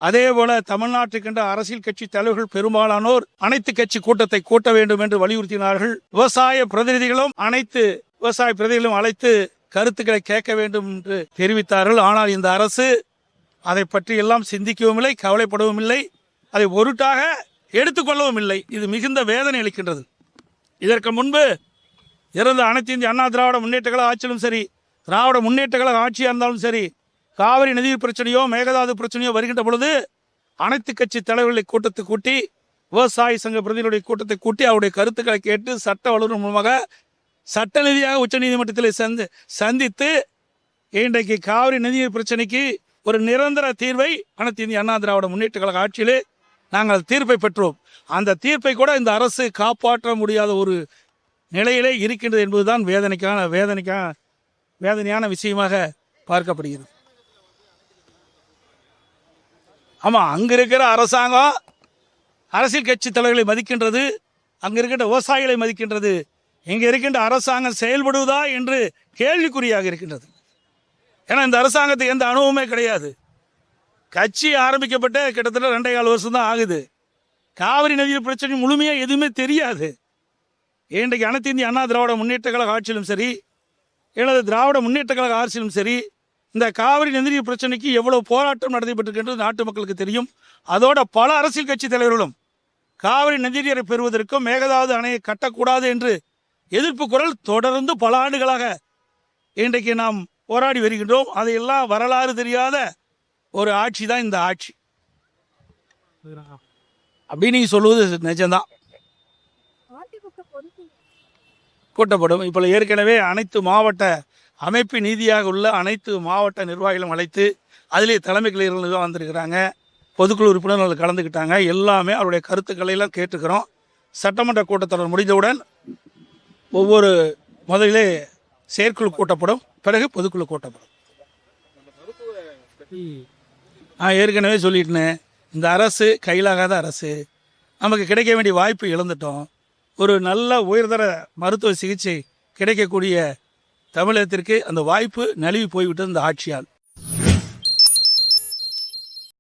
அதே போல தமிழ்நாட்டுக்கென்ற அரசியல் கட்சி தலைவர்கள் பெரும்பாலானோர் அனைத்து கட்சி கூட்டத்தை கூட்ட வேண்டும் என்று வலியுறுத்தினார்கள். விவசாய பிரதிநிதிகளும் அனைத்து விவசாய பிரதிநிதிகளும் அழைத்து கருத்துக்களை கேட்க வேண்டும் என்று தெரிவித்தார்கள். ஆனால் இந்த அரசு அதை பற்றி எல்லாம் சிந்திக்கவும் இல்லை, கவலைப்படவும் இல்லை, அதை பொருட்டாக எடுத்துக்கொள்ளவும் இல்லை. இது மிகுந்த வேதனை அளிக்கின்றது. இதற்கு முன்பு இறந்த அனைத்து இந்திய அண்ணா திராவிட முன்னேற்ற கழக ஆட்சியிலும் சரி, திராவிட முன்னேற்ற கழக ஆட்சியாக இருந்தாலும் சரி, காவிரி நதிநீர் பிரச்சனையோ மேகதாது பிரச்சனையோ வருகின்ற பொழுது அனைத்து கட்சி தலைவர்களை கூட்டத்தை கூட்டி, விவசாய சங்க பிரதிநிதிகளுடைய கூட்டத்தை கூட்டி அவருடைய கருத்துக்களை கேட்டு சட்ட வல்லுநர் மூலமாக சட்ட ரீதியாக உச்ச நீதிமன்றத்தில் சந்தித்து இன்றைக்கு காவிரி நதிநீர் பிரச்சனைக்கு ஒரு நிரந்தர தீர்வை அனைத்து இந்திய அண்ணா திராவிட முன்னேற்ற கழக ஆட்சியிலே நாங்கள் தீர்ப்பை பெற்றோம். அந்த தீர்ப்பை கூட இந்த அரசு காப்பாற்ற முடியாத ஒரு நிலையிலே இருக்கின்றது என்பதுதான் வேதனையான விஷயமாக பார்க்கப்படுகிறது. ஆமாம், அங்கே இருக்கிற அரசாங்கம் அரசியல் கட்சி தலைவர்களை மதிக்கின்றது, அங்கே இருக்கின்ற விவசாயிகளை மதிக்கின்றது. இங்கே இருக்கின்ற அரசாங்கம் செயல்படுவதா என்று கேள்விக்குறியாக இருக்கின்றது. ஏன்னா இந்த அரசாங்கத்துக்கு எந்த அனுபவமே கிடையாது. கட்சி ஆரம்பிக்கப்பட்ட கிட்டத்தட்ட 2.25 வருஷம் தான் ஆகுது. காவிரி நதிநீர் பிரச்சனை முழுமையாக எதுவுமே தெரியாது. இன்றைக்கு அனைத்து இந்திய அண்ணா திராவிட முன்னேற்ற கழக ஆட்சியிலும் சரி, எனது திராவிட முன்னேற்ற கழக ஆட்சியிலும் சரி, இந்த காவிரி நதிநீர் பிரச்சனைக்கு எவ்வளவு போராட்டம் நடைபெற்றிருக்கின்றது நாட்டு மக்களுக்கு தெரியும். அதோட பல அரசியல் கட்சி தலைவர்களும் காவிரி நதிநீரை பெறுவதற்கும் மேகதாது அணையை கட்டக்கூடாது என்று எதிர்ப்பு குரல் தொடர்ந்து பல ஆண்டுகளாக இன்றைக்கு நாம் போராடி வருகின்றோம். அதையெல்லாம் வரலாறு தெரியாத ஒரு ஆட்சி தான் இந்த ஆட்சி அப்படின்னு நீங்க சொல்லுவது நிஜம்தான். கூட்டப்படும். இப்போ ஏற்கனவே அனைத்து மாவட்ட அமைப்பு நீதியாக உள்ள அனைத்து மாவட்ட நிர்வாகிகளும் அழைத்து அதிலே தலைமை கலைஞர்கள் தான் வந்திருக்கிறாங்க. பொதுக்குழு உறுப்பினர்கள் கலந்துக்கிட்டாங்க. எல்லாமே அவருடைய கருத்துக்களை எல்லாம் கேட்டுக்கிறோம். சட்டமன்ற கூட்டத்தொடர் முடிந்தவுடன் ஒவ்வொரு முதலிலே செயற்குழு கூட்டப்படும், பிறகு பொதுக்குழு கூட்டப்படும். ஏற்கனவே சொல்லிட்டேன், இந்த அரசு கையிலாகாத அரசு. நமக்கு கிடைக்க வேண்டிய வாய்ப்பு இழந்துட்டோம். ஒரு நல்ல உயர்தர மருத்துவ சிகிச்சை கிடைக்கக்கூடிய தமிழகத்திற்கு அந்த வாய்ப்பு நழுவி போய்விட்டது இந்த ஆட்சியால்.